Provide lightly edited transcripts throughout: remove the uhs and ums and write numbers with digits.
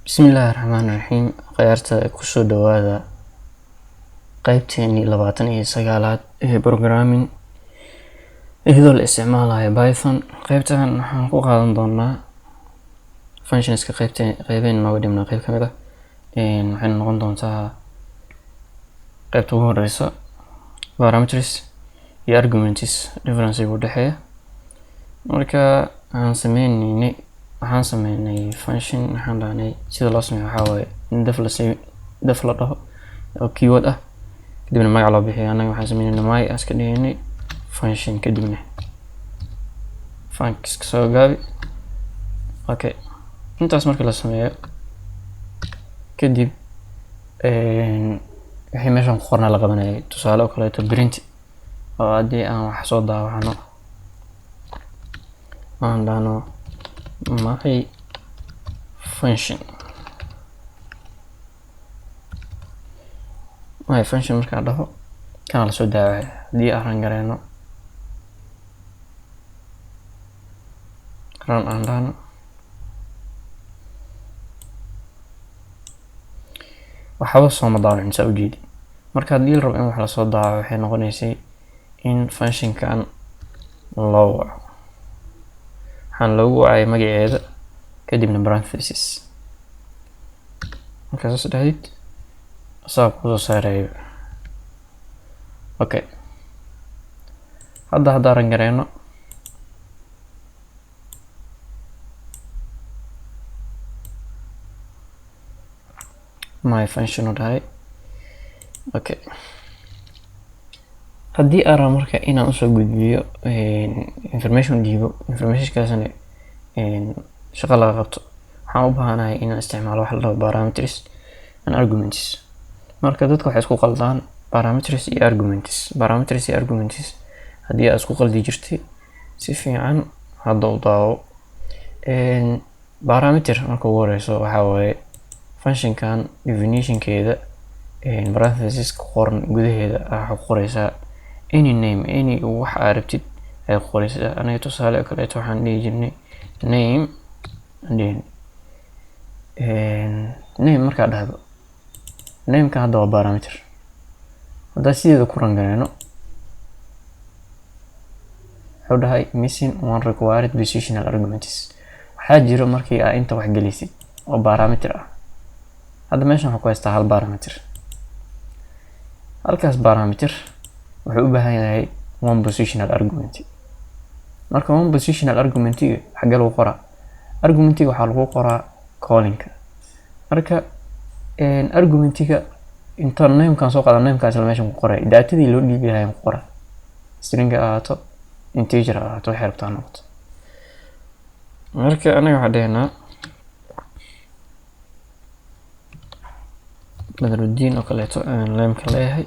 Bismillahirrahmanirrahiim. Khiyaarta ku soo dhawaada qaybteeni 29aad ee programming iyadoo la isticmaalayo Python. Qaybtan waxaan ku qaadan doonaa functionska qaybeen nooga dhimna qayb kamid ah. Waxay noqon doontaa qaybta ugu horeysa parameters iyo arguments difference u dhaxeeya. Marka aan sameynay function waxaan dhahnay sida loo sameeyo waxa waaye in def la dhaho oo keyword ah kadibna magac loo bixiyo. Anaga waxaan sameynay my iska dhignay function kadibna functions soo gaabi. Okay, intaas marka la sameeyo kadib wixii meeshan ku qornaa la qabanayay. Tusaale oo kale print oo haddii aan wax soo daawacno aan dhahno my function markaan dhaho kana la soo daawacay. Haddii aan gareeno aan dhahno waxba soo ma daawacin saa ujeedi. Marka haddii la rabo in wax la soo daawaco waxay noqonaysay in functionkan loo waco. waxaan loogu wacay magaceeda kadibna parentheses markaas dhahdid asaga ku soo saarayo. Okay, haddaan gareeno my function dhahay. Okay, haddii aan rabo marka inaan usoo gudbiyo information dhiibo informationkaasna shaqo laga qabto waxaan u baahanahay inaan isticmaalo wax la dhaho parameters and arguments. Marka dadka waxay isku qaldaan parameters iyo arguments. Haddii aad isku qaldi jirtay si fiican hadda u daawo. Parameter marka ugu horeyso waxa waaye functionkan definitionkeeda parentheses ku qoran gudaheeda waxa ku qoraysaa any name wax aad rabtid ay qoraysaa. Aniga tusaale kale waxaan dhihi jirnay name and then name marka dhahdo name-ka hadda waa parameter. Hadda sideeda ku rangareeno wuxuu dhahay missing one required positional arguments. waxaa jiro markii aad inta wax gelisid oo parameter ah. hadda meeshan waxaa ku haystaa hal parameter. halkaas parameter wuxuu u baahan yahay one positional argument. marka one positional argument xagga lagu qoraa argumentiga waxaa lagu qoraa calling-ka. marka argumentiga inta name-kan soo qaada name-kaas la meeshan ku qoray daatadii loo dhiibi lahaa ku qoraa string ahaato integer ahaato waxay rabtaa noqoto. marka anaga waxaan dhahnaa badruddin oo kaleeto aan name-ka leeyahay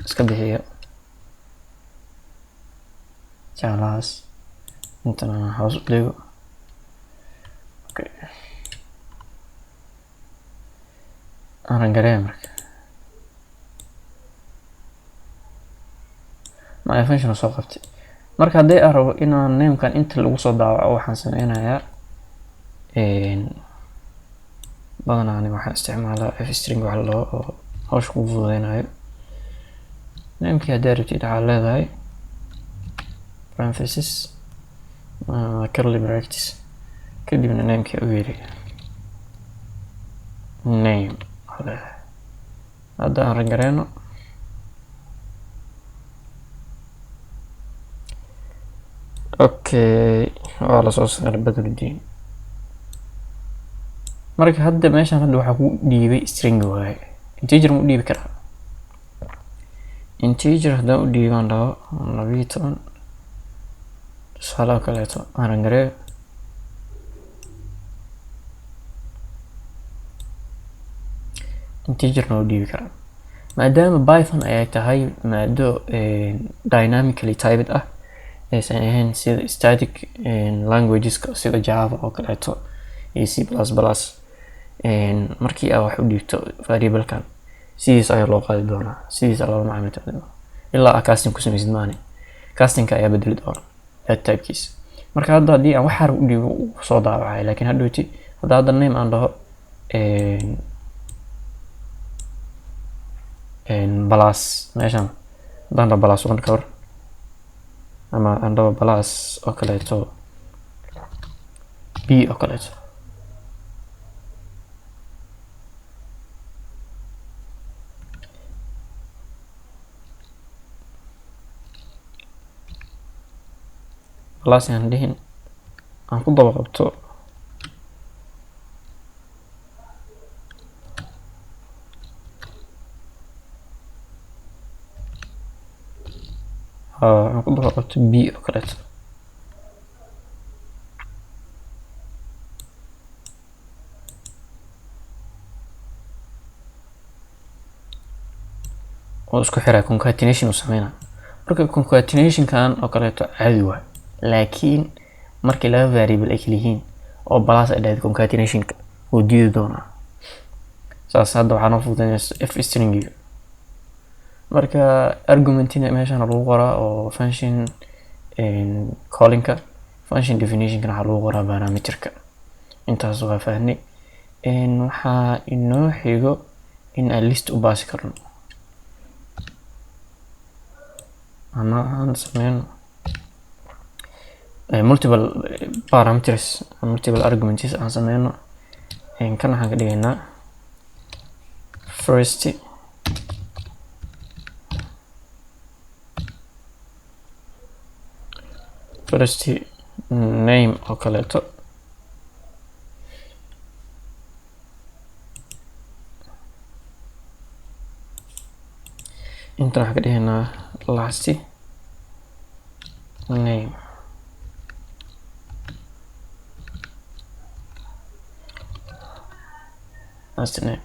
iska bixiya jaalaas intana hoos u dhigo. Okay, aan gareeyo marka my function soo qabtay. marka haddii aan rabo inaan name-kan inta lagu soo daawaco waxaan sameynayaa badanaa aniga waxaan isticmaalaa f-string wax la dhaho oo hawsha kugu fududeynayo. name-kii haddii aad rabtid waxaad leedahay parentheses curly brackets kadibna name-kii u yeeri name. hadda aan gareeno okay waa la soo saaray badruddin. marka hadda meeshan waxaa ku dhiibay string waaye. integer ma u dhiibi karaa? integer haddaan u dhiibaan dhaho 12 tusaale kaleeto aan gareeyo integer ma u dhiibi karaa. maadaama Python ay tahay maado dynamically typed ah aysan ahayn sida static languages sida Java oo kaleeto iyo C++. markii aad wax u dhiibto variable-kan sidiis ayaa loo qaadi doonaa. sidiis loo macaamili doonaa ilaa aad casting ku sameysid maane. casting-ka ayaa bedeli doona data type-kiisa. marka hadda haddii aan wax u dhigo soo daawacay laakiin hadhooti hadda name aan dhaho plus meeshan hadaan dhaho plus 1 ka hor ama aan dhaho plus oo kaleeto b oo kaleeto plus aan dhihin aan ku daba qabto aan ku daba qabto b oo kaleeto oo isku xiraa concatenation u sameynaa marka concatenation kan oo kaleeto caadi waa laakiin markii laba variable ay kala yihiin oo plus ay dhahayd concatenation ka uu diidi doonaa saas hadda waxaa noo fududeynaysa f string marka argumentina meeshaan lagu qoraa oo function calling ka function definition kana waxaa lagu qoraa parameterka intaas waa fahnay waxaa inoo xigo in aan list u baasi karno ama aan sameyno multiple parameters multiple arguments aan sameyno kan waxaan ka dhigaynaa first name oo kaleeto inta waxaan ka dhigaynaa last name last name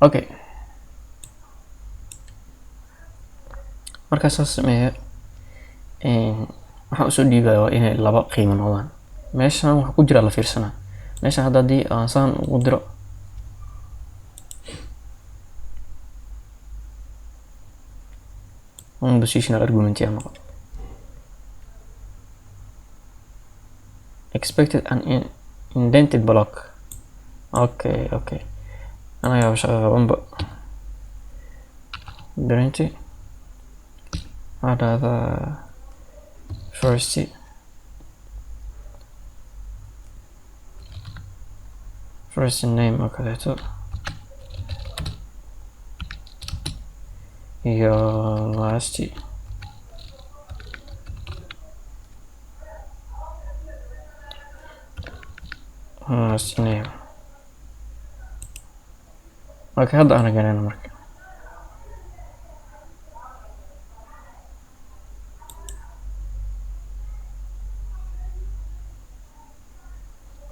okay marka saas sameeyo waxaan usoo dhiibayaa inay laba qiimo noqdaan meeshaan waxa ku jira la fiirsanaa meeshaan hadda haddii aan saan ugu diro positional argument yaa noqon expected an indented block okay anaga shaqo qabanba guarantee هذا first name oo kaleeto iyo last name okay hadda aan garanayno marka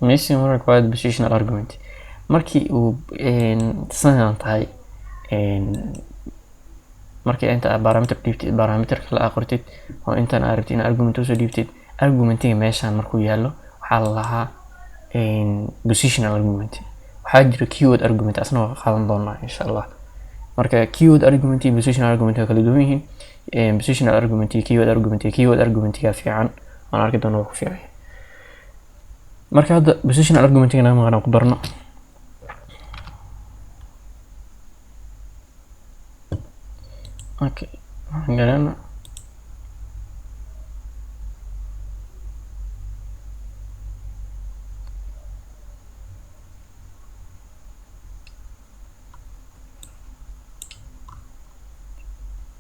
missing required positional argument markii uu sanad tahay markii inta parameter dhiibtid parameterka la aqortid oo intaan aragtid in argument soo dhiibtid argumentiga meeshaan markuu yaalo waxaa la lahaa positional argument waxaa jira keyword argument asna waa qaadan doonaa insha Allah marka keyword argument iyo positional argument kala duwan yihiin positional argument iyo keyword argument ka fiican aan arki doono ku fiican marka hadda positional argument ina ma ku darno okay garanayna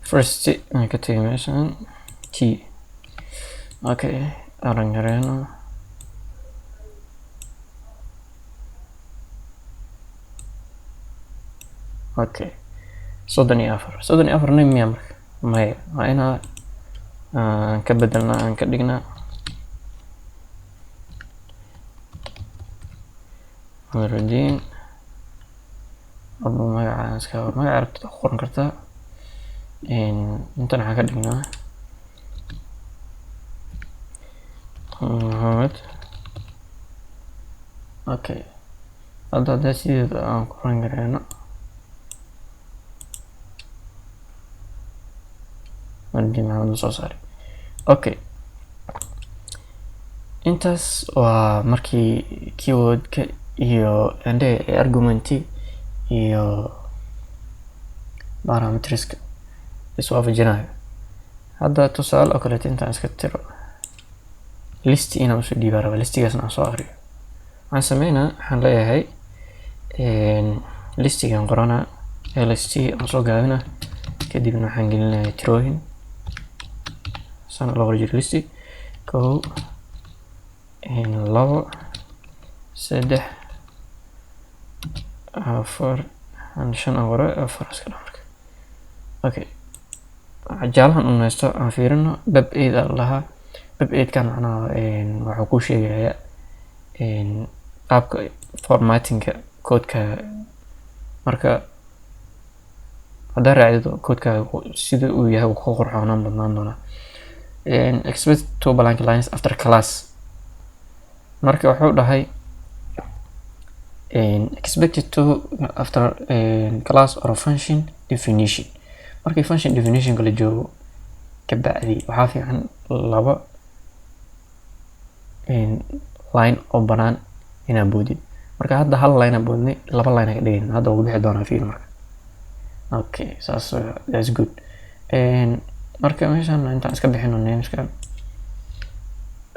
first I can take meeshaan t okay aan garanayna okay soddon iyo afar name miyaa marka maya waa inaa ka bedelnaa aan ka dhignaa nuruddin aduu magaca iska magaca rabtid ku qoran kartaa intan waxaan ka dhignaa Muhammad okay hadda sideeda aan ku qoran karayno okay intaas waa markii keywordka iyo argument iyo parameterska iswaafajinayo. hadda tusaale oo kale intaan iska tiro list inaan usoo dhiibaa raba, listigaasna aan soo aqriyo. waxaan sameynaa, waxaan leeyahay listigaan qoranaa lst aan soo gaabina, kadibna waxaan gelinayaa tirooyin sana loo qoro jiro listi 1 2 3 4 5 qoro 4 iska dhamarka. okay, jaalahan u neysto aan fiirino bab 8 lahaa. bab 8 kan macnaha wuxuu ku sheegayaa qaabka formattingka codeka. marka haddii raacdo codeka sida uu yahay uu ku qurxoonaan badnaan doonaa. expect 2 blank lines after class. marka wuxuu dhahay expected to after class or function definition. markii function definition kala joogo ka bacdi waxaa fiican laba line oo banaan inaa boodid. marka hadda hal line aan boodnay, laba line aan ka dhigin. hadda ugu bixi doonaa fiir marka. okay, saas that's good. marka meeshaan intaan iska bixino nameskan.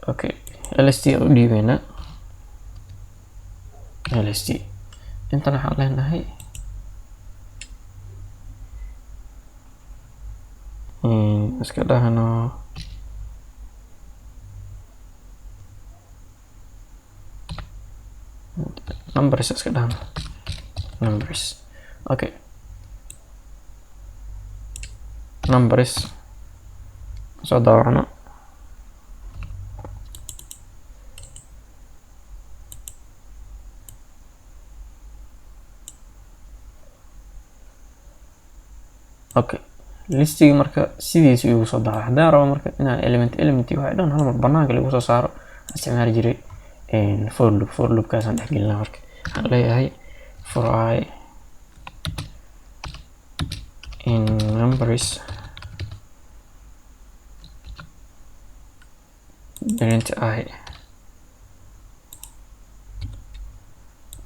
okay, lst u dhiibayna lst intan waxaan leenahay iska dhahno numbers, iska dhahno numbers. okay, numbers soo daawacno. okay, listiga marka sidiisa igu soo daawacay. haddaan rabo marka inaan element waxay dhan hal mar banaanka lagu soo saaro, isticmaali jiray for loop kaasaan dhex gelinaa. marka waxaan leeyahay for I in numbers print I.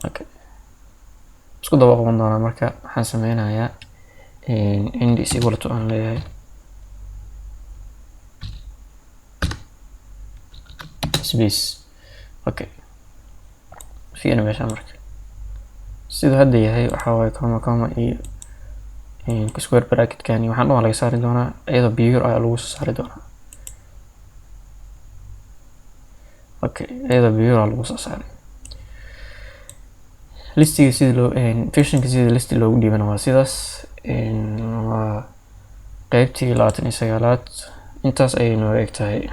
okay, isku daba qaban doonaa. marka waxaan sameynayaa index equal to aan leeyahay space. okay, fiirina meeshaan marka sida hadda yahay waxaa waaye comma iyo square bracket kan waxaan dhan laga saari doonaa, iyadoo pure ayaa lagu soo saari doonaa. okay, iyadoo pure ayaa lagu soo saaray. listiga sida loo functionka sida list loogu dhiibana waa sidaas. waa qaybtii 29aad intaas ayay noo eg tahay.